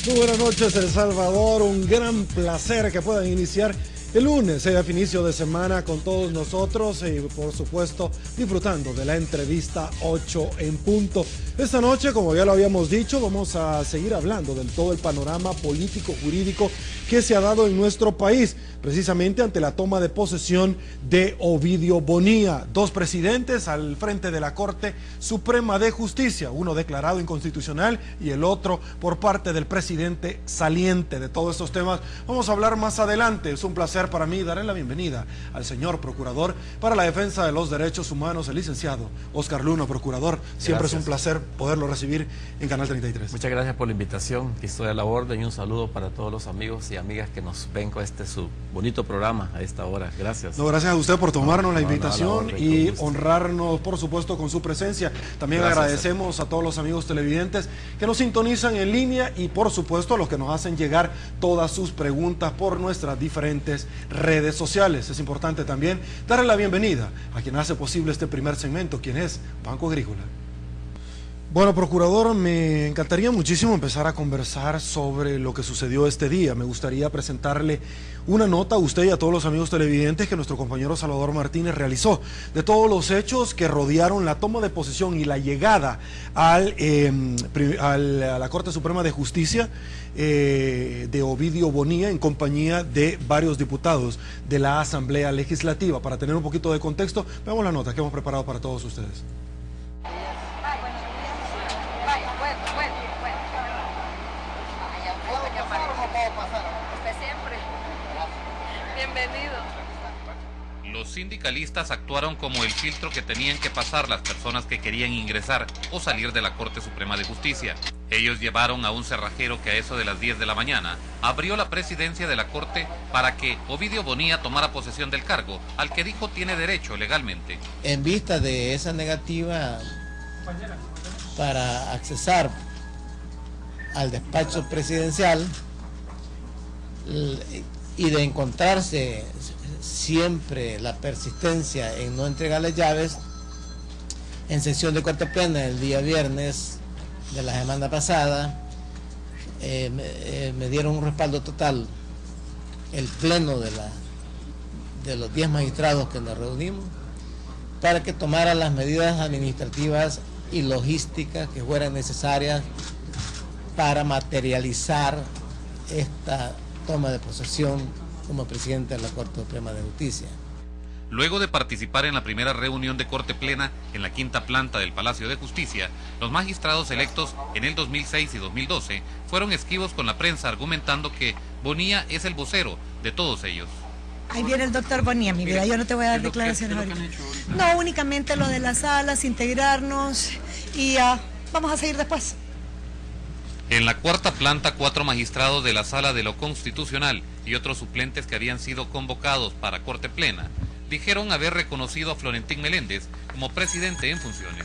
Muy buenas noches, El Salvador. Un gran placer que puedan iniciar el lunes, inicio de semana con todos nosotros y por supuesto disfrutando de la entrevista 8 en punto. Esta noche, como ya lo habíamos dicho, vamos a seguir hablando de todo el panorama político jurídico que se ha dado en nuestro país, precisamente ante la toma de posesión de Ovidio Bonilla, dos presidentes al frente de la Corte Suprema de Justicia, uno declarado inconstitucional y el otro por parte del presidente saliente. De todos estos temas vamos a hablar más adelante. Es un placer para mí darle la bienvenida al señor Procurador para la Defensa de los Derechos Humanos, el licenciado Oscar Luna. Procurador, siempre es un placer poderlo recibir en Canal 33. Muchas gracias por la invitación, que estoy a la orden, y un saludo para todos los amigos y amigas que nos ven con su bonito programa a esta hora. Gracias. No, gracias a usted por tomarnos la invitación y honrarnos, por supuesto, con su presencia. También agradecemos a todos los amigos televidentes que nos sintonizan en línea y, por supuesto, a los que nos hacen llegar todas sus preguntas por nuestras diferentes redes sociales. Es importante también darle la bienvenida a quien hace posible este primer segmento, quien es Banco Agrícola. Bueno, Procurador, me encantaría muchísimo empezar a conversar sobre lo que sucedió este día. Me gustaría presentarle una nota a usted y a todos los amigos televidentes que nuestro compañero Salvador Martínez realizó de todos los hechos que rodearon la toma de posesión y la llegada a la Corte Suprema de Justicia de Ovidio Bonilla en compañía de varios diputados de la Asamblea Legislativa. Para tener un poquito de contexto, veamos la nota que hemos preparado para todos ustedes. Los sindicalistas actuaron como el filtro que tenían que pasar las personas que querían ingresar o salir de la Corte Suprema de Justicia. Ellos llevaron a un cerrajero que a eso de las 10 de la mañana abrió la presidencia de la Corte para que Ovidio Bonilla tomara posesión del cargo, al que dijo tiene derecho legalmente. En vista de esa negativa para accesar al despacho presidencial y de encontrarse siempre la persistencia en no entregar las llaves, en sesión de Corte Plena el día viernes de la semana pasada, me dieron un respaldo total el pleno de los 10 magistrados que nos reunimos para que tomara las medidas administrativas y logísticas que fueran necesarias para materializar esta toma de posesión como presidente de la Corte Suprema de Justicia. Luego de participar en la primera reunión de Corte Plena en la quinta planta del Palacio de Justicia, los magistrados electos en el 2006 y 2012 fueron esquivos con la prensa, argumentando que Bonilla es el vocero de todos ellos. Ahí viene el doctor Bonilla, mi vida, yo no te voy a dar declaraciones ahorita. No, únicamente lo de las salas, integrarnos y vamos a seguir después. En la cuarta planta, 4 magistrados de la Sala de lo Constitucional y otros suplentes que habían sido convocados para Corte Plena dijeron haber reconocido a Florentín Meléndez como presidente en funciones.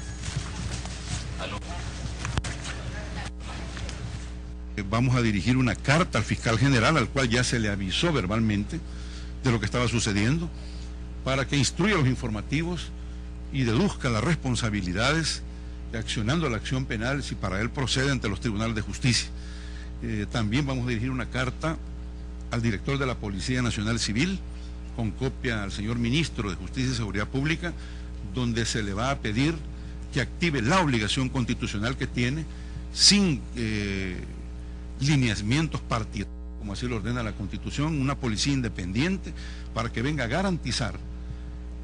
Vamos a dirigir una carta al fiscal general, al cual ya se le avisó verbalmente de lo que estaba sucediendo, para que instruya los informativos y deduzca las responsabilidades, accionando la acción penal si para él procede ante los tribunales de justicia. También vamos a dirigir una carta al director de la Policía Nacional Civil, con copia al señor ministro de Justicia y Seguridad Pública, donde se le va a pedir que active la obligación constitucional que tiene, sin lineamientos partidarios, como así lo ordena la Constitución, una policía independiente para que venga a garantizar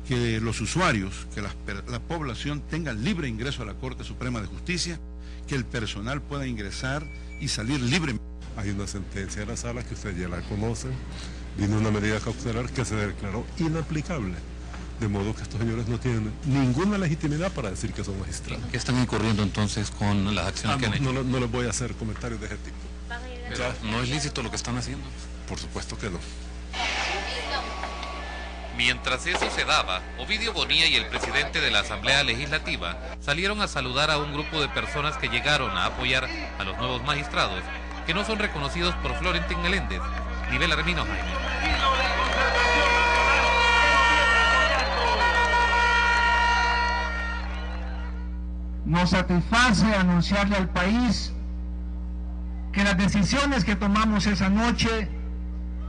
que los usuarios, que la población tenga libre ingreso a la Corte Suprema de Justicia, que el personal pueda ingresar y salir libremente. Hay una sentencia de la sala que ustedes ya la conocen, vino una medida cautelar que se declaró inaplicable, de modo que estos señores no tienen ninguna legitimidad para decir que son magistrados. ¿Qué están incurriendo entonces con las acciones que han hecho? No les voy a hacer comentarios de ese tipo. Pero ¿no es lícito lo que están haciendo? Por supuesto que no. Mientras eso se daba, Ovidio Bonilla y el presidente de la Asamblea Legislativa salieron a saludar a un grupo de personas que llegaron a apoyar a los nuevos magistrados, que no son reconocidos por Florentín Meléndez ni Belarmino Jaime. Nos satisface anunciarle al país que las decisiones que tomamos esa noche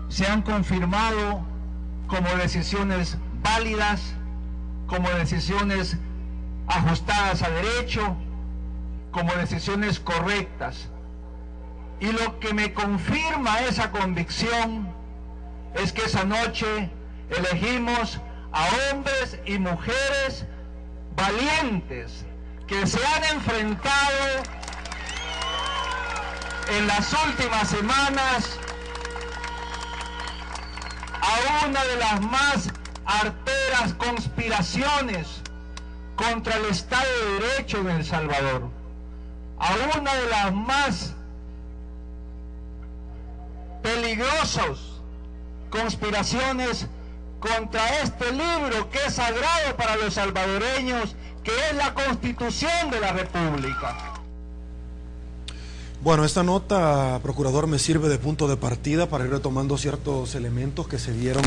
se han confirmado como decisiones válidas, como decisiones ajustadas a derecho, como decisiones correctas. Y lo que me confirma esa convicción es que esa noche elegimos a hombres y mujeres valientes que se han enfrentado en las últimas semanas a una de las más arteras conspiraciones contra el Estado de Derecho en El Salvador, a una de las más peligrosas conspiraciones contra este libro que es sagrado para los salvadoreños, que es la Constitución de la República. Bueno, esta nota, procurador, me sirve de punto de partida para ir retomando ciertos elementos que se dieron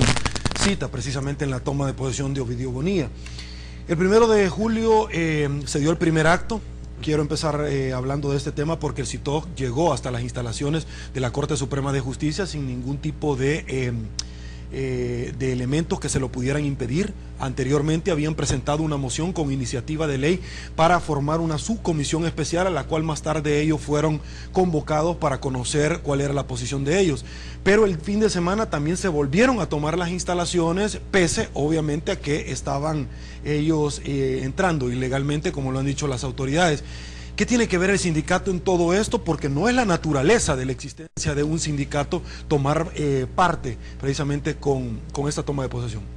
cita precisamente en la toma de posesión de Ovidio Bonilla. El 1 de julio se dio el primer acto. Quiero empezar hablando de este tema porque el CITOG llegó hasta las instalaciones de la Corte Suprema de Justicia sin ningún tipo de elementos que se lo pudieran impedir. Anteriormente habían presentado una moción con iniciativa de ley para formar una subcomisión especial a la cual más tarde ellos fueron convocados para conocer cuál era la posición de ellos. Pero el fin de semana también se volvieron a tomar las instalaciones, pese obviamente a que estaban ellos entrando ilegalmente, como lo han dicho las autoridades. ¿Qué tiene que ver el sindicato en todo esto? Porque no es la naturaleza de la existencia de un sindicato tomar parte precisamente con esta toma de posesión.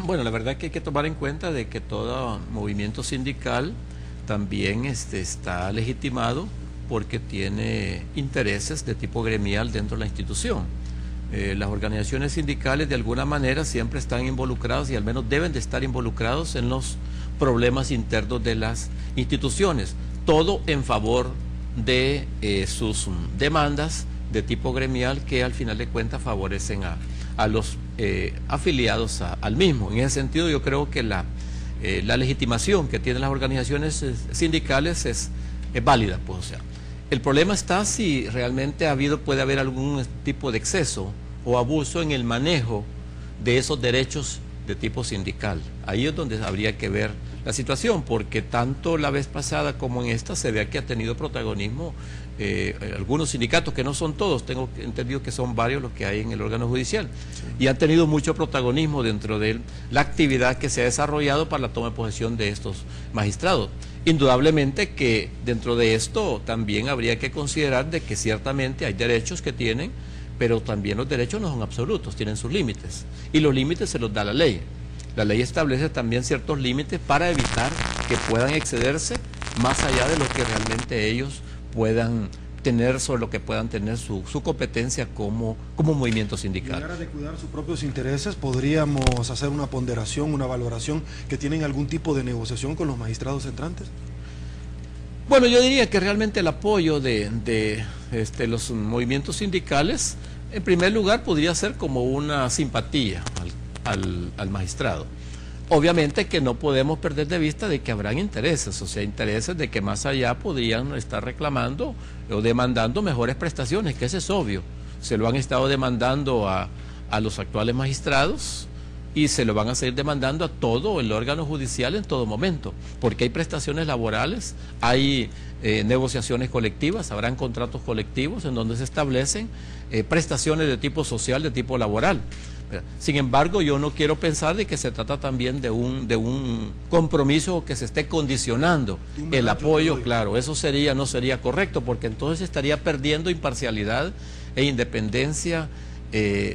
Bueno, la verdad que hay que tomar en cuenta de que todo movimiento sindical también está legitimado porque tiene intereses de tipo gremial dentro de la institución. Las organizaciones sindicales de alguna manera siempre están involucradas y al menos deben de estar involucrados en los problemas internos de las instituciones, todo en favor de sus demandas de tipo gremial que al final de cuentas favorecen a los afiliados al mismo. En ese sentido yo creo que la legitimación que tienen las organizaciones sindicales es válida, pues, o sea. El problema está si realmente puede haber algún tipo de exceso o abuso en el manejo de esos derechos de tipo sindical. Ahí es donde habría que ver la situación, porque tanto la vez pasada como en esta se ve que ha tenido protagonismo algunos sindicatos, que no son todos, tengo entendido que son varios los que hay en el órgano judicial, sí, y han tenido mucho protagonismo dentro de la actividad que se ha desarrollado para la toma de posesión de estos magistrados. Indudablemente que dentro de esto también habría que considerar de que ciertamente hay derechos que tienen, pero también los derechos no son absolutos, tienen sus límites, y los límites se los da la ley. La ley establece también ciertos límites para evitar que puedan excederse más allá de lo que realmente ellos puedan tener, sobre lo que puedan tener su competencia como movimiento sindical. Llegar a descuidar sus propios intereses, podríamos hacer una ponderación, una valoración, que tienen algún tipo de negociación con los magistrados entrantes. Bueno, yo diría que realmente el apoyo de los movimientos sindicales, en primer lugar, podría ser como una simpatía al magistrado. Obviamente que no podemos perder de vista de que habrán intereses, o sea, intereses de que más allá podrían estar reclamando o demandando mejores prestaciones, que eso es obvio. Se lo han estado demandando a los actuales magistrados y se lo van a seguir demandando a todo el órgano judicial en todo momento, porque hay prestaciones laborales, hay negociaciones colectivas, habrán contratos colectivos en donde se establecen prestaciones de tipo social, de tipo laboral. Sin embargo, yo no quiero pensar de que se trata también de un compromiso que se esté condicionando el apoyo, claro, eso no sería correcto, porque entonces estaría perdiendo imparcialidad e independencia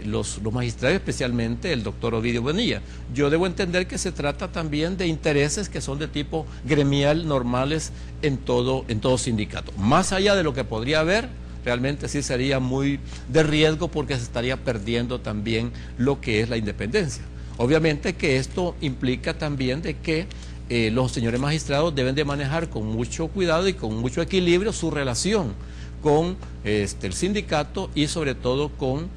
los magistrados, especialmente el doctor Ovidio Bonilla. Yo debo entender que se trata también de intereses que son de tipo gremial normales en todo sindicato. Más allá de lo que podría haber, realmente sí sería muy de riesgo porque se estaría perdiendo también lo que es la independencia. Obviamente que esto implica también de que los señores magistrados deben de manejar con mucho cuidado y con mucho equilibrio su relación con el sindicato y sobre todo con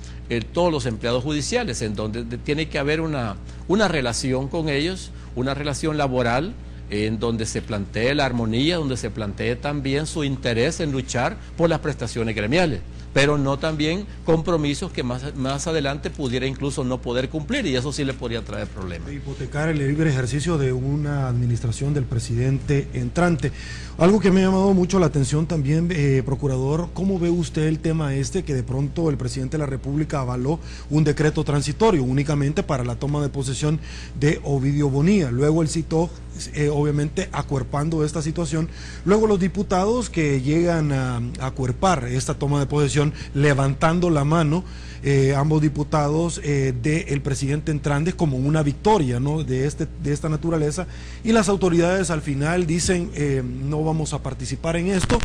todos los empleados judiciales, en donde tiene que haber una relación con ellos, una relación laboral en donde se plantee la armonía, donde se plantee también su interés en luchar por las prestaciones gremiales, pero no también compromisos que más adelante pudiera incluso no poder cumplir, y eso sí le podría traer problemas. Hipotecar el libre ejercicio de una administración del presidente entrante. Algo que me ha llamado mucho la atención también, procurador, ¿cómo ve usted el tema que de pronto el presidente de la República avaló un decreto transitorio únicamente para la toma de posesión de Ovidio Bonilla? Luego él citó, obviamente acuerpando esta situación, luego los diputados que llegan a acuerpar esta toma de posesión levantando la mano, ambos diputados del presidente entrante, como una victoria, ¿no?, de esta naturaleza, y las autoridades al final dicen no vamos a participar en esto,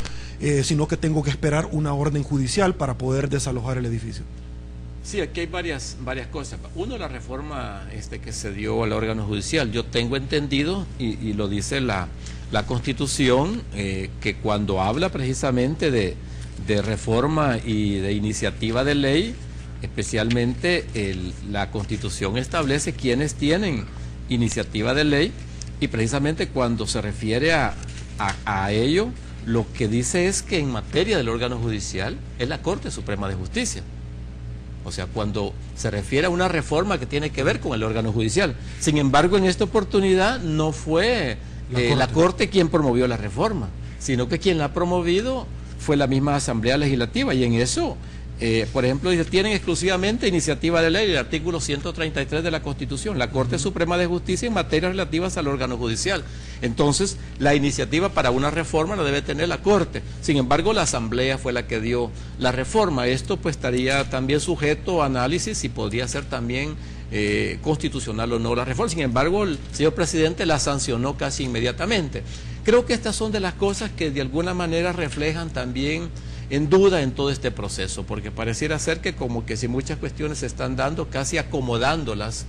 sino que tengo que esperar una orden judicial para poder desalojar el edificio. Sí, aquí hay varias cosas. Uno, la reforma que se dio al órgano judicial. Yo tengo entendido, y lo dice la Constitución, que cuando habla precisamente de reforma y de iniciativa de ley, especialmente la Constitución establece quiénes tienen iniciativa de ley, y precisamente cuando se refiere a ello, lo que dice es que en materia del órgano judicial es la Corte Suprema de Justicia. O sea, cuando se refiere a una reforma que tiene que ver con el órgano judicial. Sin embargo, en esta oportunidad no fue la Corte quien promovió la reforma, sino que quien la ha promovido fue la misma Asamblea Legislativa, y en eso, por ejemplo, tienen exclusivamente iniciativa de ley, el artículo 133 de la Constitución, la Corte Suprema de Justicia en materias relativas al órgano judicial. Entonces, la iniciativa para una reforma la debe tener la Corte. Sin embargo, la Asamblea fue la que dio la reforma. Esto pues estaría también sujeto a análisis y podría ser también constitucional o no la reforma. Sin embargo, el señor presidente la sancionó casi inmediatamente. Creo que estas son de las cosas que de alguna manera reflejan también en duda en todo este proceso, porque pareciera ser que como que si muchas cuestiones se están dando, casi acomodándolas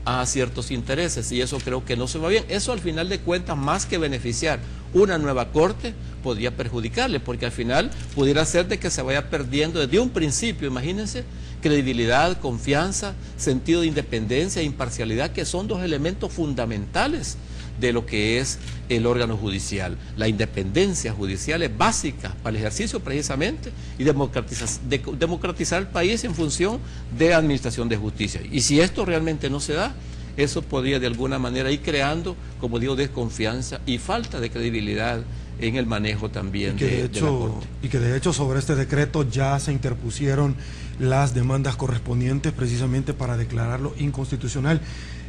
a ciertos intereses, y eso creo que no se va bien. Eso al final de cuentas, más que beneficiar una nueva corte, podría perjudicarle, porque al final pudiera ser de que se vaya perdiendo desde un principio, imagínense, credibilidad, confianza, sentido de independencia e imparcialidad, que son dos elementos fundamentales de lo que es el órgano judicial. La independencia judicial es básica para el ejercicio precisamente y democratizar el país en función de administración de justicia. Y si esto realmente no se da, eso podría de alguna manera ir creando, como digo, desconfianza y falta de credibilidad en el manejo también de la Corte. Y que de hecho sobre este decreto ya se interpusieron las demandas correspondientes precisamente para declararlo inconstitucional.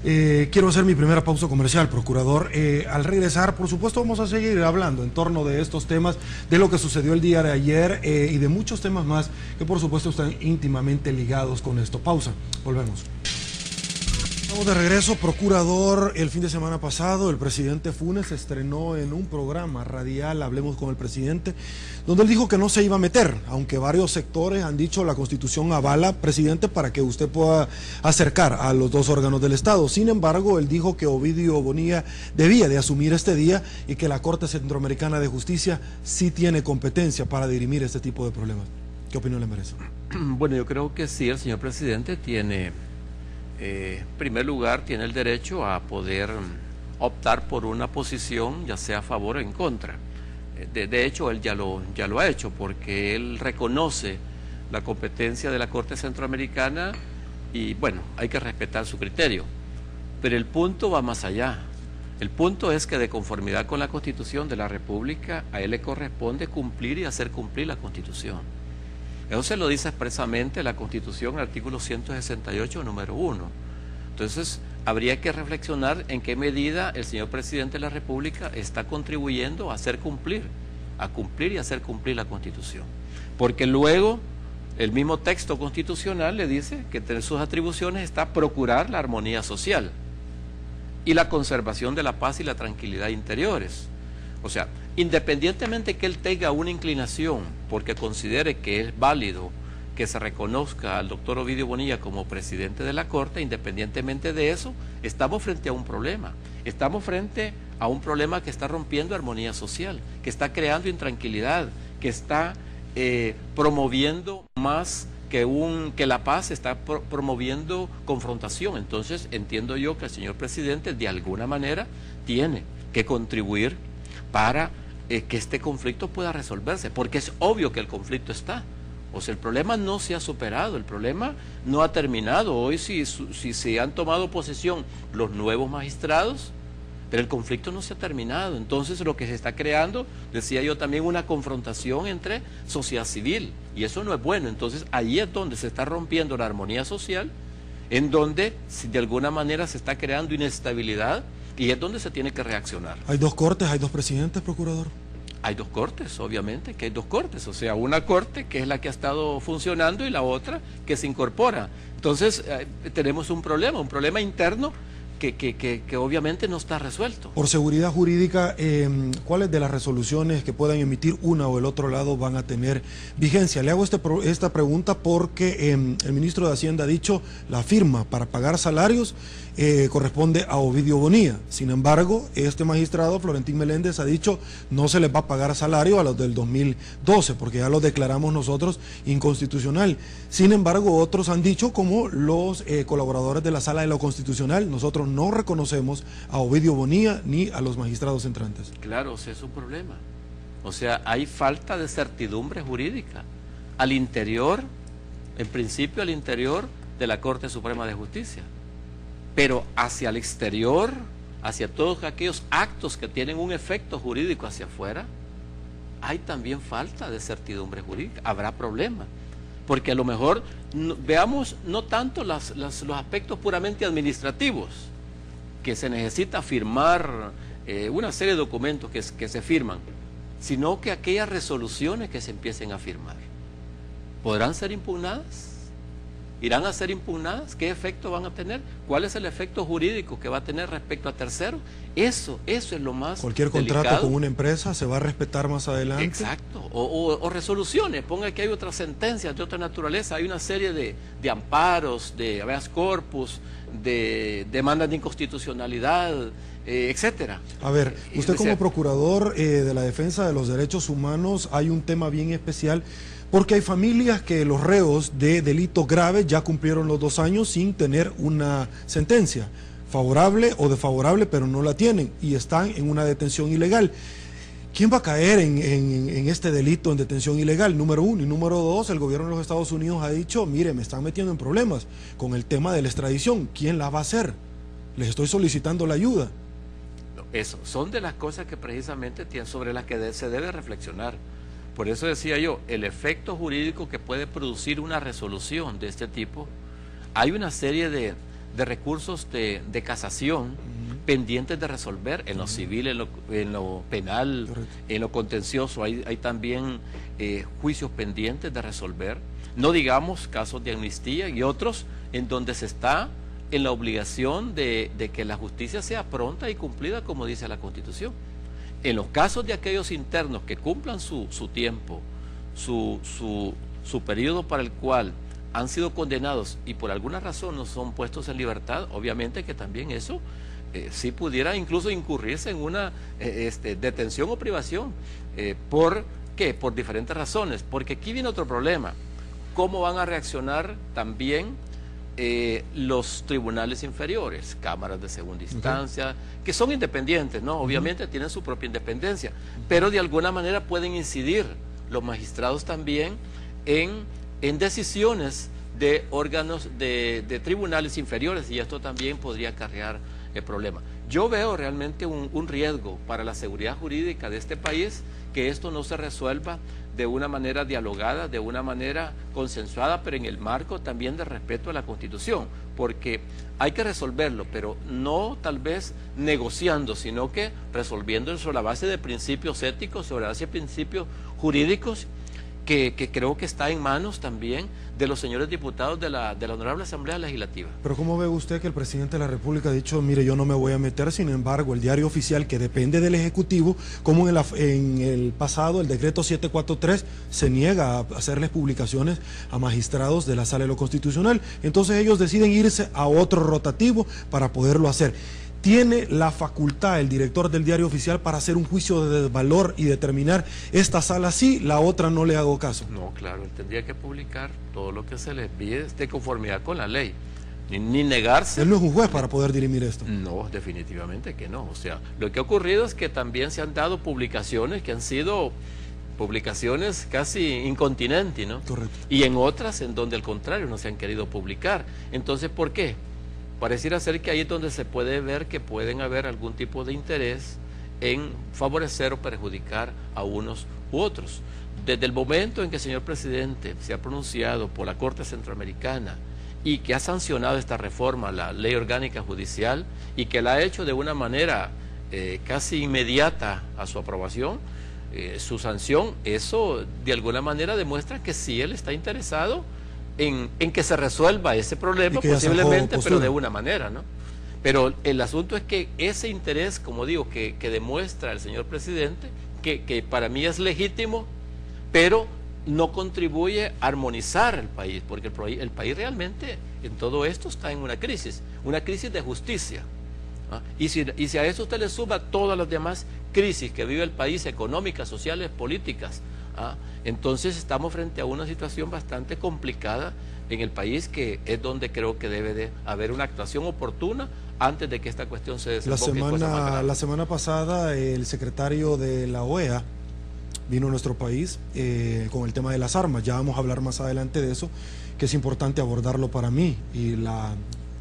Quiero hacer mi primera pausa comercial, procurador. Al regresar, por supuesto, vamos a seguir hablando en torno de estos temas, de lo que sucedió el día de ayer y de muchos temas más que por supuesto están íntimamente ligados con esto. Pausa, volvemos. Estamos de regreso, procurador. El fin de semana pasado el presidente Funes estrenó en un programa radial, Hablemos con el Presidente, donde él dijo que no se iba a meter, aunque varios sectores han dicho la Constitución avala, presidente, para que usted pueda acercar a los dos órganos del Estado. Sin embargo, él dijo que Ovidio Bonilla debía de asumir este día y que la Corte Centroamericana de Justicia sí tiene competencia para dirimir este tipo de problemas. ¿Qué opinión le merece? Bueno, yo creo que sí, el señor presidente tiene... en primer lugar, tiene el derecho a poder optar por una posición, ya sea a favor o en contra. De hecho, él ya lo ha hecho, porque él reconoce la competencia de la Corte Centroamericana y, bueno, hay que respetar su criterio. Pero el punto va más allá. El punto es que, de conformidad con la Constitución de la República, a él le corresponde cumplir y hacer cumplir la Constitución. Eso se lo dice expresamente la Constitución, el artículo 168, número 1. Entonces, habría que reflexionar en qué medida el señor presidente de la República está contribuyendo a hacer cumplir, y hacer cumplir la Constitución. Porque luego, el mismo texto constitucional le dice que entre sus atribuciones está procurar la armonía social y la conservación de la paz y la tranquilidad interiores. O sea, independientemente que él tenga una inclinación porque considere que es válido que se reconozca al doctor Ovidio Bonilla como presidente de la Corte, independientemente de eso, estamos frente a un problema. Estamos frente a un problema que está rompiendo armonía social, que está creando intranquilidad, que está promoviendo más que la paz, está promoviendo confrontación. Entonces, entiendo yo que el señor presidente de alguna manera tiene que contribuir para que este conflicto pueda resolverse, porque es obvio que el conflicto está. O sea, el problema no se ha superado, el problema no ha terminado. Hoy si se han tomado posesión los nuevos magistrados, pero el conflicto no se ha terminado. Entonces lo que se está creando, decía yo también, una confrontación entre sociedad civil, y eso no es bueno. Entonces ahí es donde se está rompiendo la armonía social, en donde de alguna manera se está creando inestabilidad, y es donde se tiene que reaccionar. ¿Hay dos cortes, hay dos presidentes, procurador? Hay dos cortes, obviamente que hay dos cortes, o sea, una corte que es la que ha estado funcionando y la otra que se incorpora. Entonces tenemos un problema interno que obviamente no está resuelto. Por seguridad jurídica, ¿cuáles de las resoluciones que puedan emitir una o el otro lado van a tener vigencia? Le hago esta pregunta porque el ministro de Hacienda ha dicho la firma para pagar salarios corresponde a Ovidio Bonilla. Sin embargo, este magistrado, Florentín Meléndez, ha dicho no se les va a pagar salario a los del 2012, porque ya lo declaramos nosotros inconstitucional. Sin embargo, otros han dicho, como los colaboradores de la Sala de lo Constitucional, nosotros no reconocemos a Ovidio Bonilla ni a los magistrados entrantes. Claro, ese es un problema. O sea, hay falta de certidumbre jurídica al interior, en principio al interior de la Corte Suprema de Justicia. Pero hacia el exterior, hacia todos aquellos actos que tienen un efecto jurídico hacia afuera, hay también falta de certidumbre jurídica, habrá problemas. Porque a lo mejor veamos no tanto los aspectos puramente administrativos, que se necesita firmar una serie de documentos que se firman, sino que aquellas resoluciones que se empiecen a firmar, ¿podrán ser impugnadas? ¿Irán a ser impugnadas? ¿Qué efecto van a tener? ¿Cuál es el efecto jurídico que va a tener respecto a terceros? Eso es lo más Cualquier contrato delicado con una empresa se va a respetar más adelante. Exacto. O resoluciones. Ponga que hay otras sentencias de otra naturaleza. Hay una serie de amparos, de habeas corpus, de demandas de inconstitucionalidad, etcétera. A ver, usted como procurador de la defensa de los derechos humanos, hay un tema bien especial, porque hay familias que los reos de delitos graves ya cumplieron los 2 años sin tener una sentencia, favorable o desfavorable, pero no la tienen y están en una detención ilegal. ¿Quién va a caer en este delito en detención ilegal? Número 1. Y número 2, el gobierno de los Estados Unidos ha dicho, mire, me están metiendo en problemas con el tema de la extradición. ¿Quién la va a hacer? Les estoy solicitando la ayuda. Eso, son de las cosas que precisamente sobre las que se debe reflexionar. Por eso decía yo, el efecto jurídico que puede producir una resolución de este tipo, hay una serie de recursos de casación pendientes de resolver en lo civil, en lo penal, en lo contencioso. Hay también juicios pendientes de resolver, no digamos casos de amnistía y otros en donde se está en la obligación de que la justicia sea pronta y cumplida como dice la Constitución. En los casos de aquellos internos que cumplan su tiempo, su periodo para el cual han sido condenados y por alguna razón no son puestos en libertad, obviamente que también eso sí pudiera incluso incurrirse en una detención o privación. ¿Por qué? Por diferentes razones. Porque aquí viene otro problema. ¿Cómo van a reaccionar también los tribunales inferiores, cámaras de segunda instancia, que son independientes, ¿no? Obviamente tienen su propia independencia, pero de alguna manera pueden incidir los magistrados también en decisiones de órganos de tribunales inferiores, y esto también podría acarrear el problema. Yo veo realmente un riesgo para la seguridad jurídica de este país que esto no se resuelva de una manera dialogada, de una manera consensuada, pero en el marco también de respeto a la Constitución, porque hay que resolverlo, pero no tal vez negociando, sino que resolviendo sobre la base de principios éticos, sobre la base de principios jurídicos, que creo que está en manos también de los señores diputados de la Honorable Asamblea Legislativa. Pero ¿cómo ve usted que el presidente de la República ha dicho, mire, yo no me voy a meter? Sin embargo, el diario oficial, que depende del Ejecutivo, como en el pasado, el decreto 743, se niega a hacerles publicaciones a magistrados de la Sala de lo Constitucional. Entonces ellos deciden irse a otro rotativo para poderlo hacer. ¿Tiene la facultad el director del diario oficial para hacer un juicio de valor y determinar esta sala sí, la otra no le hago caso? No, claro, él tendría que publicar todo lo que se le pide de conformidad con la ley. ni negarse. Él no es un juez para poder dirimir esto. No, definitivamente que no. O sea, lo que ha ocurrido es que también se han dado publicaciones que han sido publicaciones casi incontinenti, ¿no? Correcto. Y en otras en donde al contrario no se han querido publicar. Entonces, ¿por qué? Pareciera ser que ahí es donde se puede ver que pueden haber algún tipo de interés en favorecer o perjudicar a unos u otros. Desde el momento en que el señor presidente se ha pronunciado por la Corte Centroamericana y que ha sancionado esta reforma, la Ley Orgánica Judicial, y que la ha hecho de una manera casi inmediata a su aprobación, su sanción, eso de alguna manera demuestra que sí él está interesado en que se resuelva ese problema, posiblemente, pero de una manera, ¿no? Pero el asunto es que ese interés, como digo, que demuestra el señor presidente, que para mí es legítimo, pero no contribuye a armonizar el país, porque el país realmente en todo esto está en una crisis de justicia. ¿Ah? Y si a eso usted le suma todas las demás crisis que vive el país, económicas, sociales, políticas, ¿ah? Entonces estamos frente a una situación bastante complicada en el país, que es donde creo que debe de haber una actuación oportuna antes de que esta cuestión se desemboque en cosas más graves. La semana pasada el secretario de la OEA vino a nuestro país con el tema de las armas. Ya vamos a hablar más adelante de eso, que es importante abordarlo para mí, y la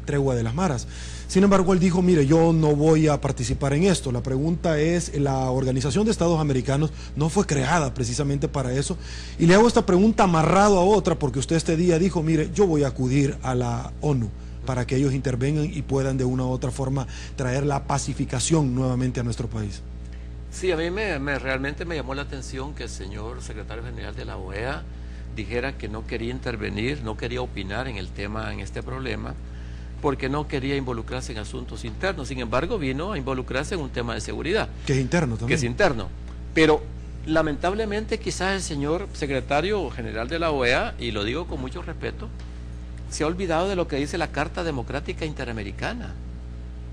tregua de las maras. Sin embargo, él dijo, mire, yo no voy a participar en esto. La pregunta es, la Organización de Estados Americanos no fue creada precisamente para eso. Y le hago esta pregunta amarrado a otra, porque usted este día dijo, mire, yo voy a acudir a la ONU para que ellos intervengan y puedan de una u otra forma traer la pacificación nuevamente a nuestro país. Sí, a mí realmente me llamó la atención que el señor secretario general de la OEA dijera que no quería intervenir, no quería opinar en el tema, en este problema, porque no quería involucrarse en asuntos internos. Sin embargo, vino a involucrarse en un tema de seguridad. Que es interno también. Que es interno. Pero lamentablemente quizás el señor secretario general de la OEA, y lo digo con mucho respeto, se ha olvidado de lo que dice la Carta Democrática Interamericana,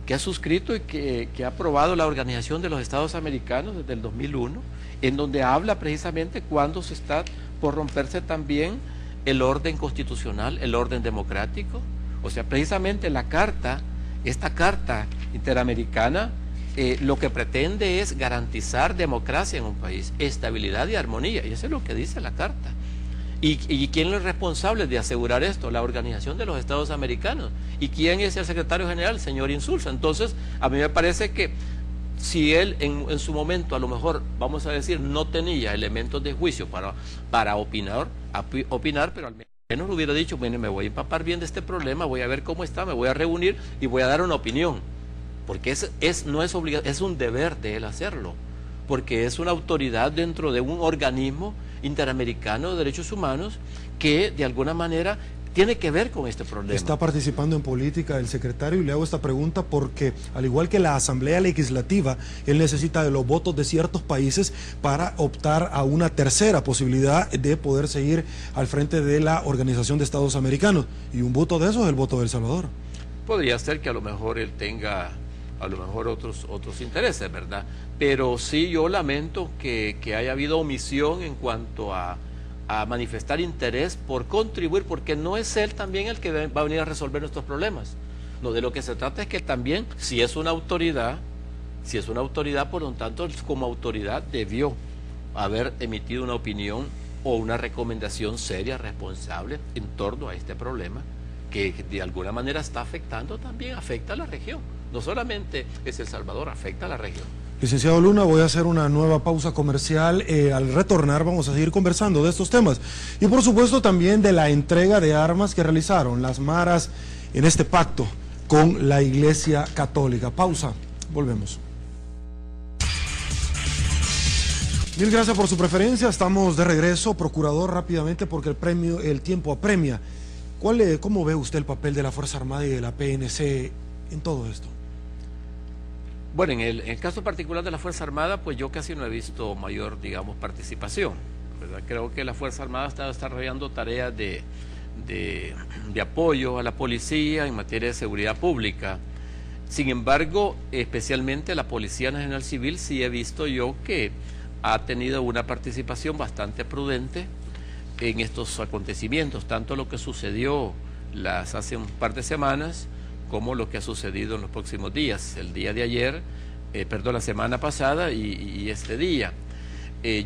que ha suscrito y que ha aprobado la Organización de los Estados Americanos desde el 2001, en donde habla precisamente cuando se está por romperse también el orden constitucional, el orden democrático. O sea, precisamente esta Carta Interamericana, lo que pretende es garantizar democracia en un país, estabilidad y armonía, y eso es lo que dice la Carta. ¿Y quién es el responsable de asegurar esto? La Organización de los Estados Americanos. ¿Y quién es el secretario general? El señor Insulza. Entonces, a mí me parece que si él en su momento, a lo mejor, vamos a decir, no tenía elementos de juicio para opinar, pero al menos hubiera dicho, bueno, me voy a empapar bien de este problema, voy a ver cómo está, me voy a reunir y voy a dar una opinión. Porque no es obligación, es un deber de él hacerlo. Porque es una autoridad dentro de un organismo interamericano de derechos humanos que de alguna manera tiene que ver con este problema. Está participando en política el secretario, y le hago esta pregunta porque, al igual que la Asamblea Legislativa, él necesita de los votos de ciertos países para optar a una tercera posibilidad de poder seguir al frente de la Organización de Estados Americanos, y un voto de esos es el voto de El Salvador. Podría ser que a lo mejor él tenga otros intereses, ¿verdad? Pero sí, yo lamento que haya habido omisión en cuanto a manifestar interés por contribuir, porque no es él también el que va a venir a resolver nuestros problemas. No, de lo que se trata es que también, si es una autoridad, por lo tanto, como autoridad debió haber emitido una opinión o una recomendación seria, responsable, en torno a este problema, que de alguna manera está afectando, también afecta a la región. No solamente es El Salvador, afecta a la región. Licenciado Luna, voy a hacer una nueva pausa comercial. Al retornar vamos a seguir conversando de estos temas y por supuesto también de la entrega de armas que realizaron las maras en este pacto con la Iglesia Católica. Pausa, volvemos. Mil gracias por su preferencia, estamos de regreso. Procurador, rápidamente, porque el tiempo apremia. ¿Cómo ve usted el papel de la Fuerza Armada y de la PNC en todo esto? Bueno, en el caso particular de la Fuerza Armada, pues yo casi no he visto mayor, digamos, participación, ¿verdad? Creo que la Fuerza Armada está desarrollando tareas de apoyo a la policía en materia de seguridad pública. Sin embargo, especialmente la Policía Nacional Civil, sí he visto yo que ha tenido una participación bastante prudente en estos acontecimientos, tanto lo que sucedió hace un par de semanas, como lo que ha sucedido en los próximos días, el día de ayer, la semana pasada y este día.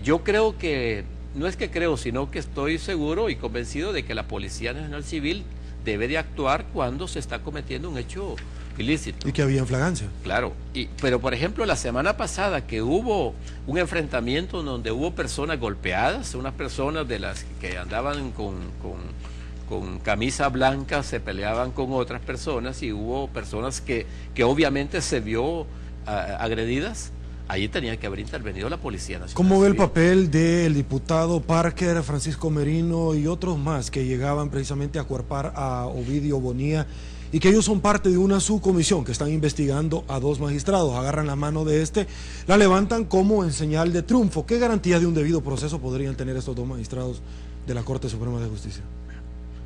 Yo creo que, no es que creo, sino que estoy seguro y convencido de que la Policía Nacional Civil debe de actuar cuando se está cometiendo un hecho ilícito. Y que había flagrancia. Claro, pero por ejemplo la semana pasada que hubo un enfrentamiento donde hubo personas golpeadas, unas personas de las que andaban con camisa blanca se peleaban con otras personas y hubo personas que obviamente se vio agredidas. Ahí tenía que haber intervenido la Policía Nacional. ¿Cómo ve el papel del diputado Parker, Francisco Merino y otros más que llegaban precisamente a acuerpar a Ovidio Bonilla y que ellos son parte de una subcomisión que están investigando a 2 magistrados? Agarran la mano de la levantan como en señal de triunfo. ¿Qué garantía de un debido proceso podrían tener estos 2 magistrados de la Corte Suprema de Justicia?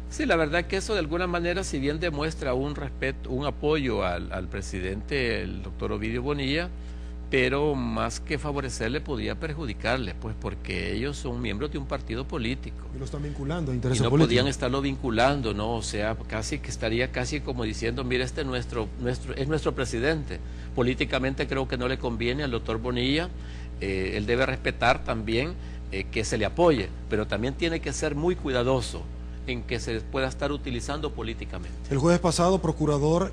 Sí, la verdad que eso de alguna manera, si bien demuestra un respeto, un apoyo al presidente, el doctor Ovidio Bonilla, pero más que favorecerle podía perjudicarle, pues porque ellos son miembros de un partido político. Y lo están vinculando a intereses políticos. Y no podían estarlo vinculando, ¿no? O sea, estaría casi como diciendo, mire, es nuestro presidente. Políticamente creo que no le conviene al doctor Bonilla, él debe respetar también que se le apoye, pero también tiene que ser muy cuidadoso en que se pueda estar utilizando políticamente. El jueves pasado, procurador,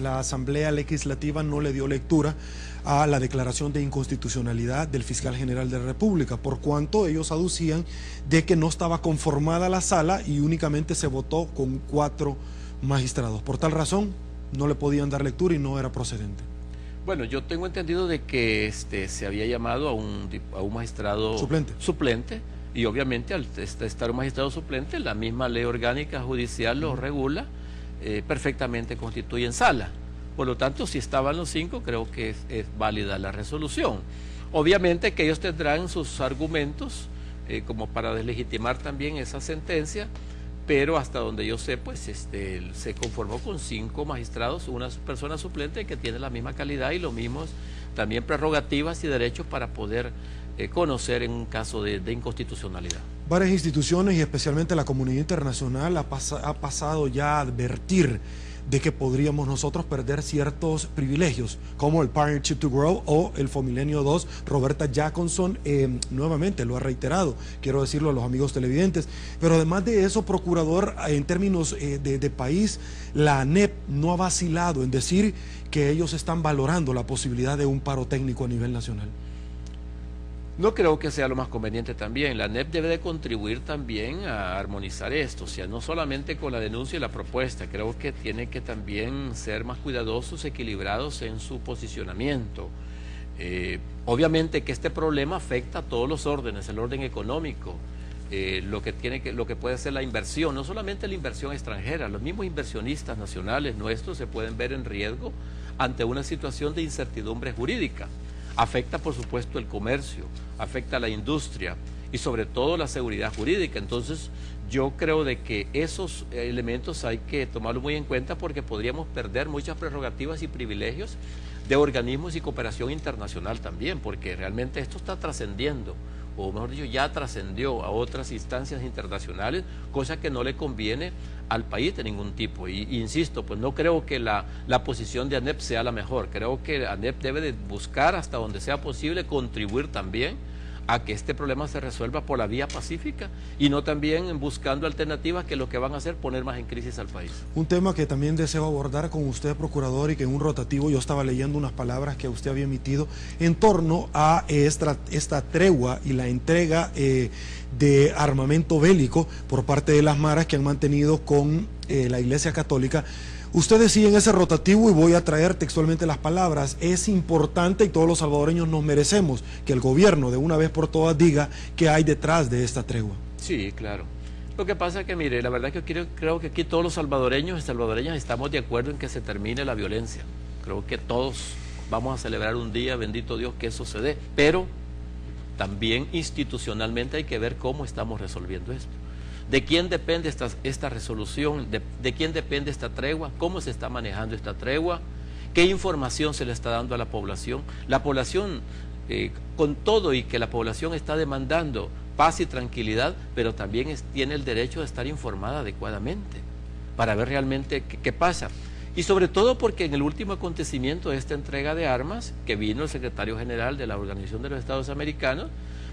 la Asamblea Legislativa no le dio lectura a la declaración de inconstitucionalidad del fiscal general de la República, por cuanto ellos aducían de que no estaba conformada la sala y únicamente se votó con 4 magistrados. Por tal razón, no le podían dar lectura y no era procedente. Bueno, yo tengo entendido de que se había llamado a un magistrado suplente. Y obviamente al estar un magistrado suplente, la misma ley orgánica judicial lo regula, perfectamente constituye en sala. Por lo tanto, si estaban los 5, creo que es válida la resolución. Obviamente que ellos tendrán sus argumentos como para deslegitimar también esa sentencia, pero hasta donde yo sé, pues se conformó con 5 magistrados, una persona suplente que tiene la misma calidad y los mismos también prerrogativas y derechos para poder conocer en un caso de inconstitucionalidad. Varias instituciones y especialmente la comunidad internacional ha pasado ya a advertir de que podríamos nosotros perder ciertos privilegios, como el Partnership to Grow o el FOMilenio 2. Roberta Jacobson nuevamente lo ha reiterado, quiero decirlo a los amigos televidentes, pero además de eso, procurador, en términos de país, la ANEP no ha vacilado en decir que ellos están valorando la posibilidad de un paro técnico a nivel nacional. No creo que sea lo más conveniente también. La ANEP debe de contribuir también a armonizar esto, o sea, no solamente con la denuncia y la propuesta, creo que tiene que también ser más cuidadosos, equilibrados en su posicionamiento. Obviamente que este problema afecta a todos los órdenes, el orden económico, lo que puede ser la inversión, no solamente la inversión extranjera, los mismos inversionistas nacionales nuestros se pueden ver en riesgo ante una situación de incertidumbre jurídica. Afecta, por supuesto, el comercio, afecta a la industria y sobre todo la seguridad jurídica. Entonces, yo creo de que esos elementos hay que tomarlos muy en cuenta porque podríamos perder muchas prerrogativas y privilegios de organismos y cooperación internacional también, porque realmente esto está trascendiendo, o mejor dicho, ya trascendió a otras instancias internacionales, cosa que no le conviene al país de ningún tipo. Y insisto, pues no creo que la posición de ANEP sea la mejor. Creo que ANEP debe de buscar hasta donde sea posible contribuir también a que este problema se resuelva por la vía pacífica y no también buscando alternativas que lo que van a hacer poner más en crisis al país. Un tema que también deseo abordar con usted, procurador, y que en un rotativo yo estaba leyendo unas palabras que usted había emitido en torno a esta tregua y la entrega de armamento bélico por parte de las maras que han mantenido con la Iglesia Católica. Usted decía en ese rotativo, y voy a traer textualmente las palabras, es importante y todos los salvadoreños nos merecemos que el gobierno de una vez por todas diga qué hay detrás de esta tregua. Sí, claro. Lo que pasa es que, mire, la verdad es que creo que aquí todos los salvadoreños y salvadoreñas estamos de acuerdo en que se termine la violencia. Creo que todos vamos a celebrar un día, bendito Dios, que eso se dé, pero también institucionalmente hay que ver cómo estamos resolviendo esto. ¿De quién depende esta resolución? ¿De quién depende esta tregua? ¿Cómo se está manejando esta tregua? ¿Qué información se le está dando a la población? La población, con todo y que la población está demandando paz y tranquilidad, pero también tiene el derecho de estar informada adecuadamente. para ver realmente qué pasa. Y sobre todo porque en el último acontecimiento de esta entrega de armas, que vino el secretario general de la Organización de los Estados Americanos,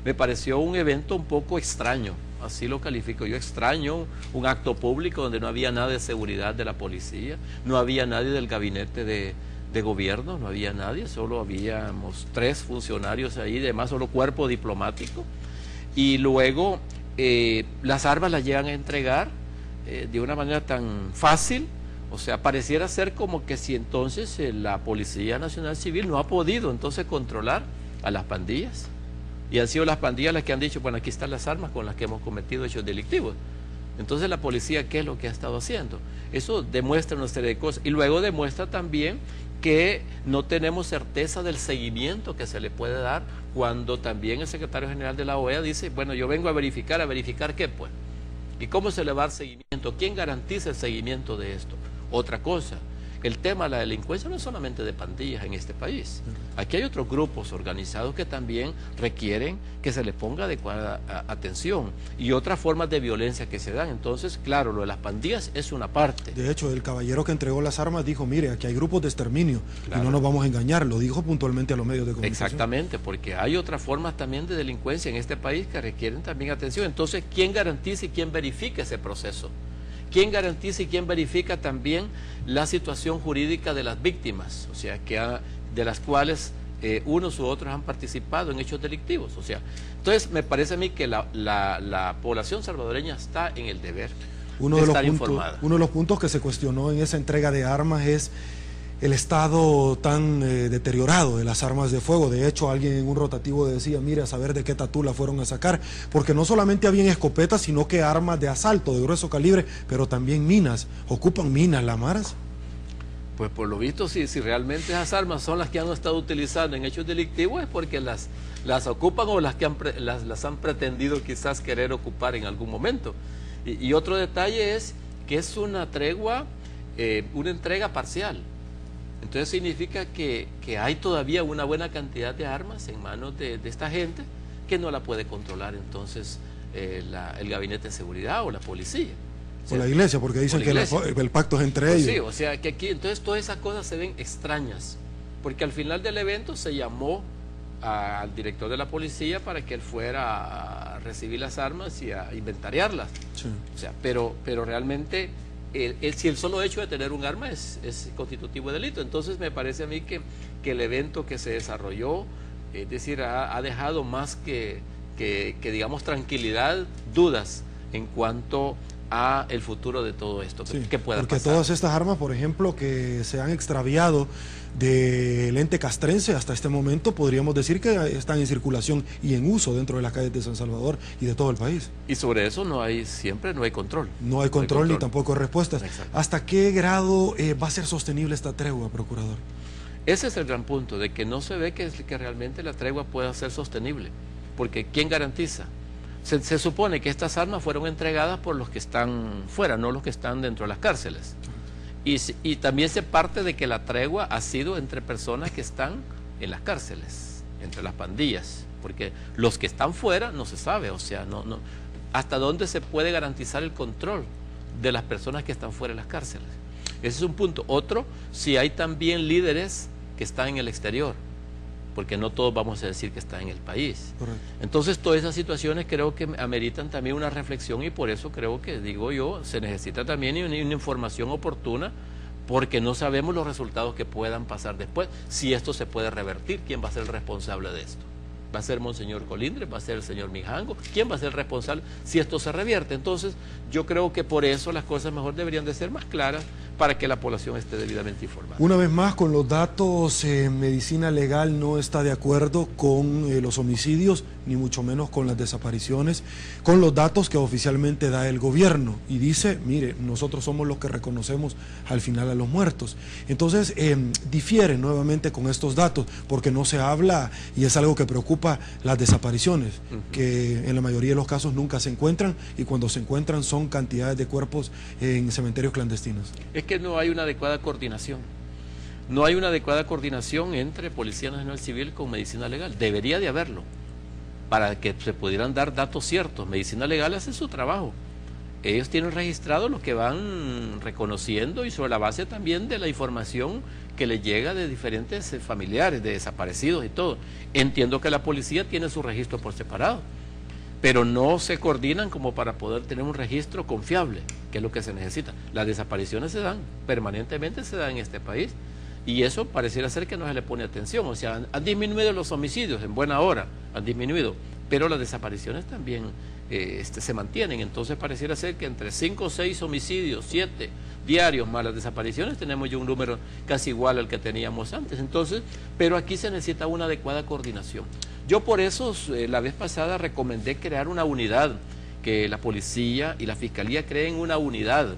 me pareció un evento un poco extraño, así lo califico yo, extraño, un acto público donde no había nada de seguridad de la policía, no había nadie del gabinete de gobierno, no había nadie, solo habíamos 3 funcionarios ahí, además solo cuerpo diplomático, y luego las armas las llegan a entregar de una manera tan fácil. O sea, pareciera ser como que si entonces la Policía Nacional Civil no ha podido entonces controlar a las pandillas. Y han sido las pandillas las que han dicho, bueno, aquí están las armas con las que hemos cometido hechos delictivos. Entonces la policía, ¿qué es lo que ha estado haciendo? Eso demuestra una serie de cosas. Y luego demuestra también que no tenemos certeza del seguimiento que se le puede dar cuando también el secretario general de la OEA dice, bueno, yo vengo a verificar qué pues. ¿Y cómo se le va a dar seguimiento? ¿Quién garantiza el seguimiento de esto? Otra cosa, el tema de la delincuencia no es solamente de pandillas en este país. Aquí hay otros grupos organizados que también requieren que se les ponga adecuada atención y otras formas de violencia que se dan. Entonces, claro, lo de las pandillas es una parte. De hecho, el caballero que entregó las armas dijo, mire, aquí hay grupos de exterminio, claro, y no nos vamos a engañar, lo dijo puntualmente a los medios de comunicación. Exactamente, porque hay otras formas también de delincuencia en este país que requieren también atención. Entonces, ¿quién garantiza y quién verifica ese proceso? ¿Quién garantiza y quién verifica también la situación jurídica de las víctimas? O sea, de las cuales unos u otros han participado en hechos delictivos. O sea, entonces me parece a mí que la población salvadoreña está en el deber de estar informada. Uno de los puntos que se cuestionó en esa entrega de armas es el estado tan deteriorado de las armas de fuego. De hecho, alguien en un rotativo decía, mire, a saber de qué tatula fueron a sacar, porque no solamente habían escopetas, sino que armas de asalto de grueso calibre, pero también minas. ¿Ocupan minas las maras? Pues por lo visto, si realmente esas armas son las que han estado utilizando en hechos delictivos, es porque las ocupan o las han pretendido quizás querer ocupar en algún momento. Y otro detalle es que es una tregua, una entrega parcial. Entonces significa que hay todavía una buena cantidad de armas en manos de esta gente que no la puede controlar entonces el gabinete de seguridad o la policía. O la iglesia, porque dicen que el pacto es entre ellos. Sí, o sea que aquí entonces todas esas cosas se ven extrañas, porque al final del evento se llamó al director de la policía para que él fuera a recibir las armas y a inventariarlas. Sí. O sea, pero realmente si el solo hecho de tener un arma es constitutivo de delito. Entonces me parece a mí que el evento que se desarrolló, es decir, ha dejado más que digamos tranquilidad, dudas en cuanto a el futuro de todo esto, sí, que pueda porque pasar. Todas estas armas, por ejemplo, que se han extraviado del ente castrense hasta este momento, podríamos decir que están en circulación y en uso dentro de las calles de San Salvador y de todo el país. Y sobre eso no hay control. No hay control ni tampoco respuestas. Exacto. ¿Hasta qué grado va a ser sostenible esta tregua, procurador? Ese es el gran punto, de que no se ve que realmente la tregua pueda ser sostenible, porque ¿quién garantiza? Se supone que estas armas fueron entregadas por los que están fuera, no los que están dentro de las cárceles. Y también se parte de que la tregua ha sido entre personas que están en las cárceles, entre las pandillas, porque los que están fuera no se sabe, o sea, no hasta dónde se puede garantizar el control de las personas que están fuera de las cárceles. Ese es un punto. Otro, si hay también líderes que están en el exterior, porque no todos vamos a decir que están en el país. Correcto. Entonces todas esas situaciones creo que ameritan también una reflexión, y por eso creo que, digo yo, se necesita también una información oportuna, porque no sabemos los resultados que puedan pasar después, si esto se puede revertir. ¿Quién va a ser el responsable de esto? ¿Va a ser Monseñor Colindres? ¿Va a ser el señor Mijango? ¿Quién va a ser el responsable si esto se revierte? Entonces yo creo que por eso las cosas mejor deberían de ser más claras, para que la población esté debidamente informada. Una vez más, con los datos, Medicina Legal no está de acuerdo con los homicidios, ni mucho menos con las desapariciones, con los datos que oficialmente da el gobierno, y dice, mire, nosotros somos los que reconocemos al final a los muertos. Entonces difieren nuevamente con estos datos, porque no se habla, y es algo que preocupa, las desapariciones, que en la mayoría de los casos nunca se encuentran, y cuando se encuentran son cantidades de cuerpos en cementerios clandestinos. Es que no hay una adecuada coordinación. No hay una adecuada coordinación entre Policía Nacional Civil con Medicina Legal. Debería de haberlo, para que se pudieran dar datos ciertos. Medicina Legal hace su trabajo ellos tienen registrado lo que van reconociendo y sobre la base también de la información que les llega de diferentes familiares, de desaparecidos y todo. Entiendo que la policía tiene su registro por separado, pero no se coordinan como para poder tener un registro confiable, que es lo que se necesita. Las desapariciones se dan, permanentemente se dan en este país, y eso pareciera ser que no se le pone atención. O sea, han disminuido los homicidios en buena hora, han disminuido, pero las desapariciones también se mantienen. Entonces pareciera ser que entre 5 o 6 homicidios, 7 diarios más las desapariciones, tenemos ya un número casi igual al que teníamos antes. Entonces, pero aquí se necesita una adecuada coordinación. Yo por eso la vez pasada recomendé crear una unidad, que la policía y la fiscalía creen una unidad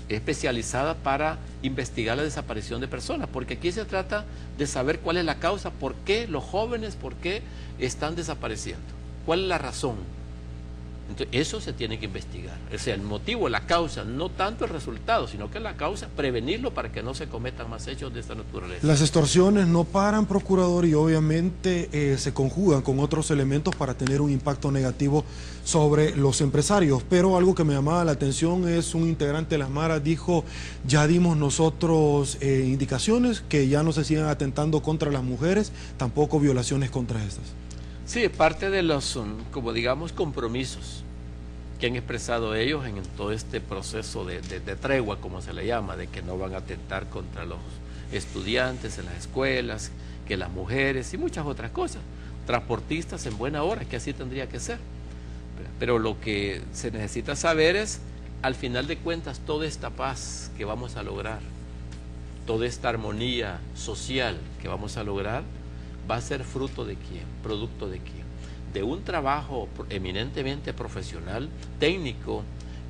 especializada para investigar la desaparición de personas, porque aquí se trata de saber cuál es la causa, por qué los jóvenes, por qué están desapareciendo, cuál es la razón. Entonces, eso se tiene que investigar, o sea, el motivo, la causa, no tanto el resultado, sino que la causa, prevenirlo para que no se cometan más hechos de esta naturaleza. Las extorsiones no paran, procurador, y obviamente se conjugan con otros elementos para tener un impacto negativo sobre los empresarios, pero algo que me llamaba la atención es un integrante de las maras dijo, ya dimos nosotros indicaciones que ya no se sigan atentando contra las mujeres, tampoco violaciones contra estas. Sí, parte de los, como digamos, compromisos que han expresado ellos en todo este proceso de tregua, como se le llama, de que no van a atentar contra los estudiantes en las escuelas, que las mujeres y muchas otras cosas. Transportistas en buena hora, que así tendría que ser. Pero lo que se necesita saber es, al final de cuentas, toda esta paz que vamos a lograr, toda esta armonía social que vamos a lograr, va a ser fruto de quién, producto de quién, de un trabajo eminentemente profesional, técnico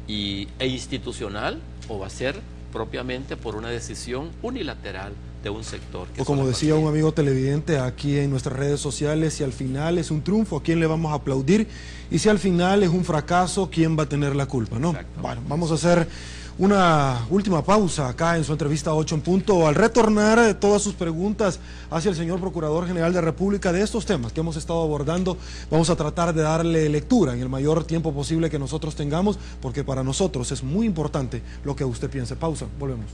e institucional, o va a ser propiamente por una decisión unilateral de un sector. O como decía un amigo televidente aquí en nuestras redes sociales, si al final es un triunfo, ¿a quién le vamos a aplaudir? Y si al final es un fracaso, ¿quién va a tener la culpa? ¿No? Bueno, vamos a hacer una última pausa acá en su entrevista 8 en punto. Al retornar todas sus preguntas hacia el señor Procurador General de la República de estos temas que hemos estado abordando, vamos a tratar de darle lectura en el mayor tiempo posible que nosotros tengamos, porque para nosotros es muy importante lo que usted piense. Pausa, volvemos.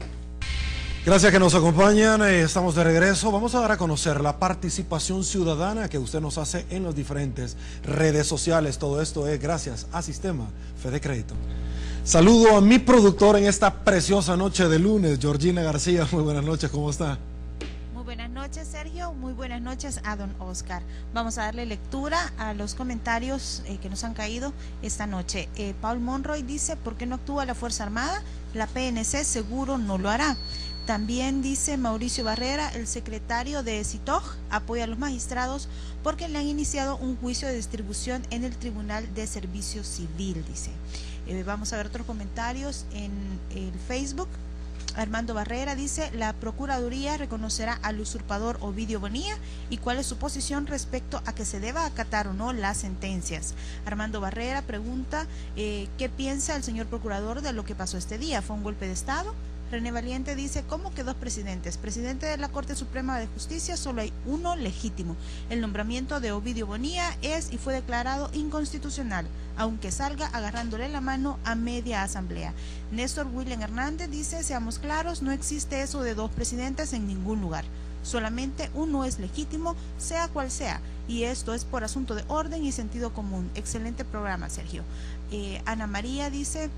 Gracias que nos acompañan, estamos de regreso. Vamos a dar a conocer la participación ciudadana que usted nos hace en las diferentes redes sociales. Todo esto es gracias a Sistema Fede Crédito. Saludo a mi productor en esta preciosa noche de lunes, Georgina García. Muy buenas noches, ¿cómo está? Muy buenas noches, Sergio. Muy buenas noches a don Oscar. Vamos a darle lectura a los comentarios que nos han caído esta noche. Paul Monroy dice, ¿por qué no actúa la Fuerza Armada? La PNC seguro no lo hará. También dice Mauricio Barrera, el secretario de CITOG apoya a los magistrados porque le han iniciado un juicio de distribución en el Tribunal de Servicio Civil, dice. Vamos a ver otros comentarios en el Facebook. Armando Barrera dice, la Procuraduría reconocerá al usurpador Ovidio Bonilla y cuál es su posición respecto a que se deba acatar o no las sentencias. Armando Barrera pregunta, ¿qué piensa el señor Procurador de lo que pasó este día? ¿Fue un golpe de Estado? René Valiente dice, ¿cómo que dos presidentes? Presidente de la Corte Suprema de Justicia, solo hay uno legítimo. El nombramiento de Ovidio Bonilla es y fue declarado inconstitucional, aunque salga agarrándole la mano a media asamblea. Néstor William Hernández dice, seamos claros, no existe eso de dos presidentes en ningún lugar. Solamente uno es legítimo, sea cual sea, y esto es por asunto de orden y sentido común. Excelente programa, Sergio. Ana María dice,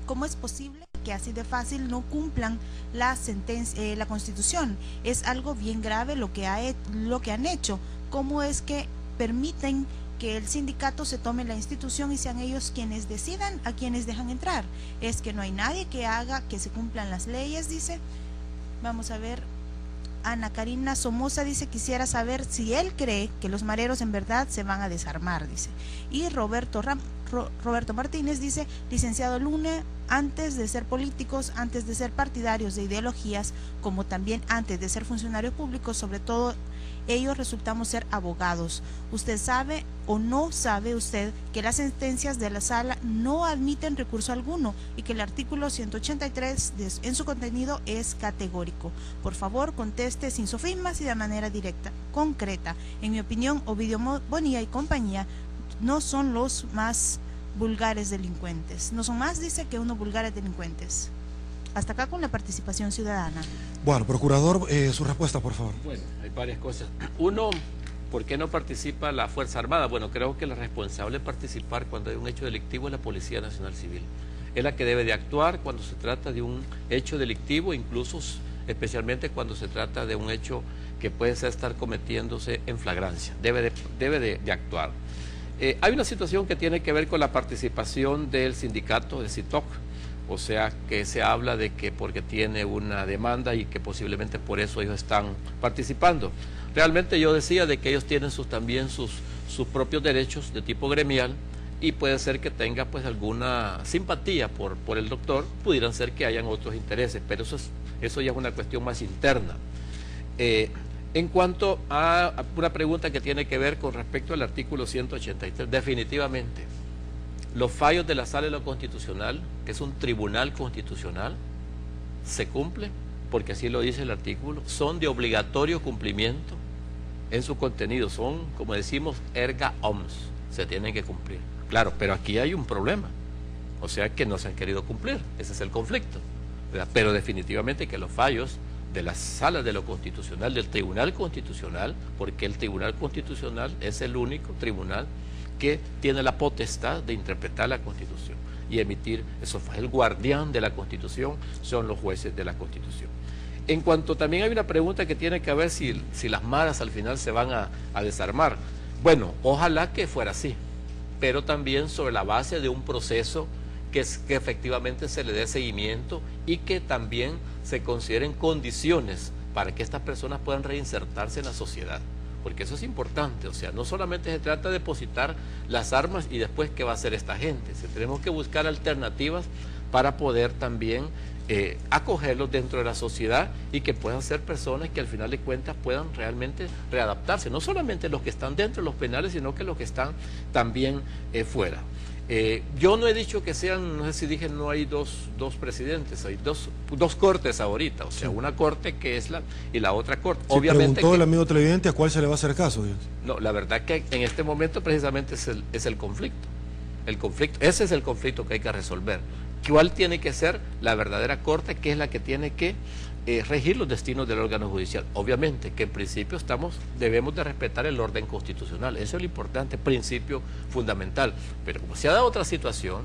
¿cómo es posible que así de fácil no cumplan la sentencia, la Constitución? Es algo bien grave lo que han hecho. ¿Cómo es que permiten que el sindicato se tome la institución y sean ellos quienes decidan a quienes dejan entrar? Es que no hay nadie que haga que se cumplan las leyes, dice. Vamos a ver. Ana Karina Somoza dice, quisiera saber si él cree que los mareros en verdad se van a desarmar, dice. Y Roberto Martínez dice, licenciado Luna, antes de ser políticos, antes de ser partidarios de ideologías, como también antes de ser funcionarios públicos, sobre todo ellos resultamos ser abogados. ¿Usted sabe o no sabe usted que las sentencias de la sala no admiten recurso alguno y que el artículo 183 en su contenido es categórico? Por favor, conteste sin sofismas y de manera directa, concreta. En mi opinión, Ovidio Bonilla y compañía no son los más vulgares delincuentes. No son más, dice, que unos vulgares delincuentes. Hasta acá con la participación ciudadana. Bueno, procurador, su respuesta, por favor. Bueno, hay varias cosas. Uno, ¿por qué no participa la Fuerza Armada? Bueno, creo que la responsable de participar cuando hay un hecho delictivo es la Policía Nacional Civil. Es la que debe de actuar cuando se trata de un hecho delictivo, incluso especialmente cuando se trata de un hecho que puede estar cometiéndose en flagrancia. Debe de actuar. Hay una situación que tiene que ver con la participación del sindicato de CITOC, o sea que se habla de que porque tiene una demanda y que posiblemente por eso ellos están participando. Realmente yo decía de que ellos tienen también sus propios derechos de tipo gremial y puede ser que tenga pues alguna simpatía por el doctor, pudieran ser que hayan otros intereses, pero eso ya es una cuestión más interna. En cuanto a una pregunta que tiene que ver con respecto al artículo 183, definitivamente los fallos de la Sala de lo Constitucional, que es un tribunal constitucional, se cumplen, porque así lo dice el artículo, son de obligatorio cumplimiento en su contenido, son, como decimos, erga omnes, se tienen que cumplir. Claro, pero aquí hay un problema, o sea que no se han querido cumplir, ese es el conflicto, ¿verdad? Pero definitivamente que los fallos de la Sala de lo Constitucional, del Tribunal Constitucional, porque el Tribunal Constitucional es el único tribunal que tiene la potestad de interpretar la Constitución y emitir esos fallos. El guardián de la Constitución son los jueces de la Constitución. En cuanto también hay una pregunta que tiene que ver si las maras al final se van a desarmar. Bueno, ojalá que fuera así, pero también sobre la base de un proceso que efectivamente se le dé seguimiento y que también se consideren condiciones para que estas personas puedan reinsertarse en la sociedad. Porque eso es importante, o sea, no solamente se trata de depositar las armas y después qué va a hacer esta gente, tenemos que buscar alternativas para poder también acogerlos dentro de la sociedad y que puedan ser personas que al final de cuentas puedan realmente readaptarse, no solamente los que están dentro de los penales, sino que los que están también fuera. Yo no he dicho que sean, no sé si dije, no hay dos presidentes, hay dos cortes ahorita, o sea, una corte que es y la otra corte. Sí, obviamente preguntó el amigo televidente a cuál se le va a hacer caso. No, la verdad que en este momento precisamente es el conflicto. Ese es el conflicto que hay que resolver. ¿Cuál tiene que ser la verdadera corte, que es la que tiene que regir los destinos del órgano judicial? Obviamente que en principio debemos de respetar el orden constitucional, eso es lo importante, principio fundamental, pero como se ha dado otra situación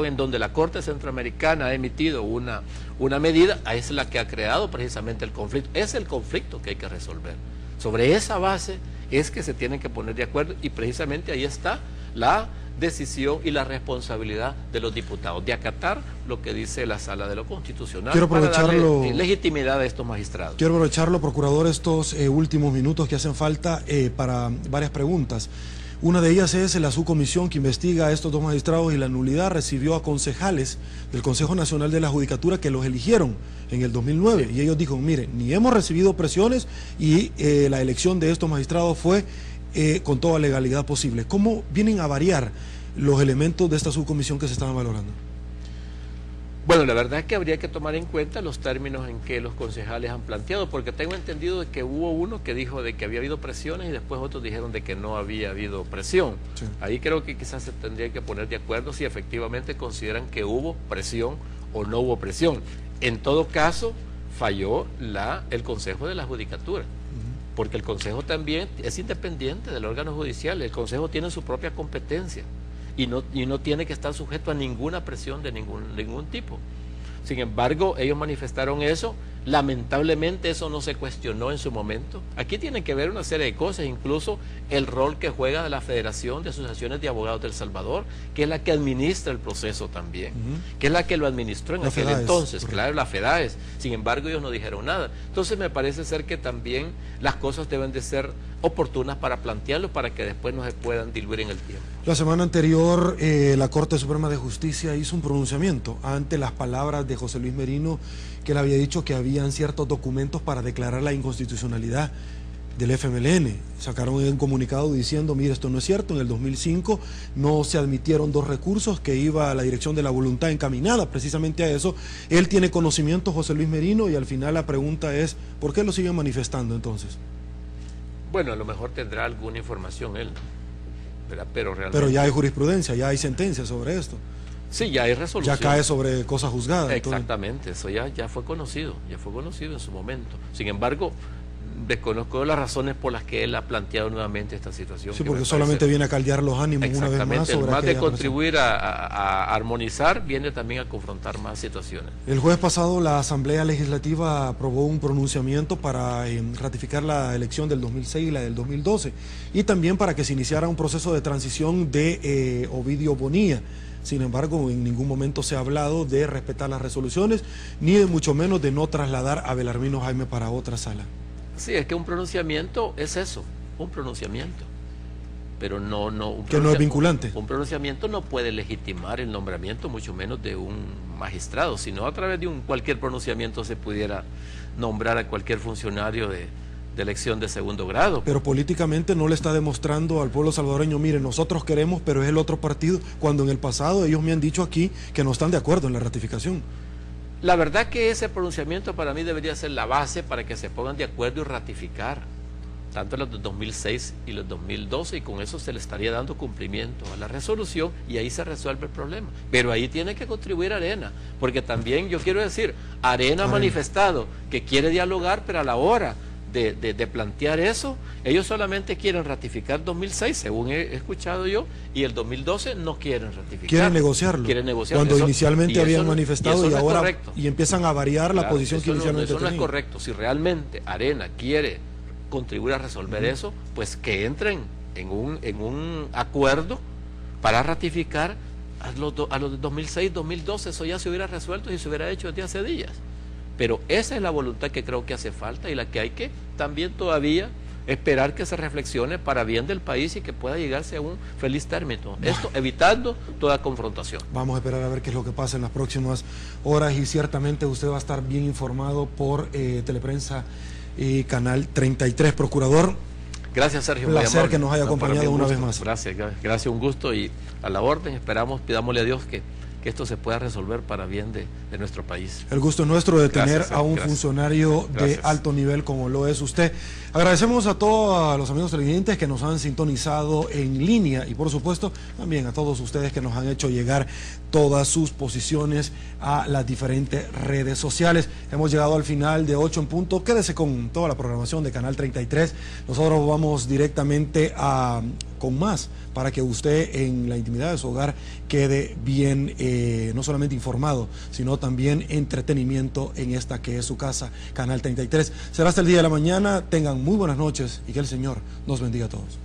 en donde la Corte Centroamericana ha emitido una medida, es la que ha creado precisamente el conflicto, es el conflicto que hay que resolver. Sobre esa base es que se tienen que poner de acuerdo y precisamente ahí está la decisión y la responsabilidad de los diputados de acatar lo que dice la Sala de lo Constitucional para darle legitimidad a estos magistrados. Quiero aprovecharlo, procurador, estos últimos minutos que hacen falta para varias preguntas. Una de ellas es la subcomisión que investiga a estos dos magistrados y la nulidad recibió a concejales del Consejo Nacional de la Judicatura que los eligieron en el 2009 y ellos dijeron, mire, ni hemos recibido presiones y la elección de estos magistrados fue con toda legalidad posible. ¿Cómo vienen a variar los elementos de esta subcomisión que se estaban valorando? Bueno, la verdad es que habría que tomar en cuenta los términos en que los concejales han planteado, porque tengo entendido de que hubo uno que dijo de que había habido presiones y después otros dijeron de que no había habido presión. Sí. Ahí creo que quizás se tendría que poner de acuerdo si efectivamente consideran que hubo presión o no hubo presión. En todo caso, falló el Consejo de la Judicatura, porque el Consejo también es independiente del órgano judicial, el Consejo tiene su propia competencia y no tiene que estar sujeto a ninguna presión de ningún tipo. Sin embargo, ellos manifestaron eso, lamentablemente eso no se cuestionó en su momento. Aquí tiene que ver una serie de cosas, incluso el rol que juega la Federación de Asociaciones de Abogados de El Salvador, que es la que administra el proceso también, que es la que lo administró en aquel entonces, claro, la FEDAES. Sin embargo, ellos no dijeron nada. Entonces me parece ser que también las cosas deben de ser oportunas para plantearlo, para que después no se puedan diluir en el tiempo. La semana anterior, la Corte Suprema de Justicia hizo un pronunciamiento ante las palabras de José Luis Merino, que él había dicho que habían ciertos documentos para declarar la inconstitucionalidad del FMLN. Sacaron un comunicado diciendo, mire, esto no es cierto, en el 2005 no se admitieron dos recursos que iba a la dirección de la voluntad encaminada precisamente a eso. Él tiene conocimiento, José Luis Merino, y al final la pregunta es, ¿por qué lo siguen manifestando entonces? Bueno, a lo mejor tendrá alguna información él. ¿verdad? Pero ya hay jurisprudencia, ya hay sentencia sobre esto. Sí, ya hay resolución. Ya cae sobre cosas juzgadas. Exactamente, eso ya fue conocido en su momento. Sin embargo, desconozco las razones por las que él ha planteado nuevamente esta situación. Sí, porque solamente viene a caldear los ánimos una vez más. Sobre más de contribuir a armonizar, viene también a confrontar más situaciones. El jueves pasado la Asamblea Legislativa aprobó un pronunciamiento para ratificar la elección del 2006 y la del 2012, y también para que se iniciara un proceso de transición de Ovidio Bonilla. Sin embargo, en ningún momento se ha hablado de respetar las resoluciones, ni de mucho menos de no trasladar a Belarmino Jaime para otra sala. Sí, es que un pronunciamiento es eso, un pronunciamiento, pero no que no es vinculante. Un pronunciamiento no puede legitimar el nombramiento, mucho menos de un magistrado, sino a través de cualquier pronunciamiento se pudiera nombrar a cualquier funcionario de elección de segundo grado. Pero políticamente no le está demostrando al pueblo salvadoreño, mire, nosotros queremos, pero es el otro partido, cuando en el pasado ellos me han dicho aquí que no están de acuerdo en la ratificación. La verdad que ese pronunciamiento para mí debería ser la base para que se pongan de acuerdo y ratificar, tanto los de 2006 y los 2012, y con eso se le estaría dando cumplimiento a la resolución y ahí se resuelve el problema. Pero ahí tiene que contribuir Arena, porque también yo quiero decir, Arena ha manifestado que quiere dialogar, pero a la hora de plantear eso, ellos solamente quieren ratificar 2006, según he escuchado yo, y el 2012 no quieren ratificar. Quieren negociarlo. Cuando inicialmente habían manifestado y ahora y empiezan a variar la posición que inicialmente tenían. Eso no es correcto. Si realmente Arena quiere contribuir a resolver eso, pues que entren en un acuerdo para ratificar a los de 2006, 2012, eso ya se hubiera resuelto y se hubiera hecho desde hace días. Pero esa es la voluntad que creo que hace falta y la que hay que también todavía esperar que se reflexione para bien del país y que pueda llegarse a un feliz término. Esto evitando toda confrontación. Vamos a esperar a ver qué es lo que pasa en las próximas horas y ciertamente usted va a estar bien informado por Teleprensa y Canal 33. Procurador, gracias, Sergio. Un placer que nos haya acompañado una vez más. Gracias, un gusto y a la orden. Esperamos, pidámosle a Dios que esto se pueda resolver para bien de nuestro país. El gusto es nuestro de tener a un funcionario de alto nivel como lo es usted. Agradecemos a todos los amigos televidentes que nos han sintonizado en línea y por supuesto también a todos ustedes que nos han hecho llegar todas sus posiciones a las diferentes redes sociales. Hemos llegado al final de 8 en punto. Quédese con toda la programación de Canal 33. Nosotros vamos directamente con más para que usted en la intimidad de su hogar quede bien, no solamente informado, sino también entretenimiento en esta que es su casa, Canal 33. Será hasta el día de la mañana. Tengan muy buenas noches y que el Señor nos bendiga a todos.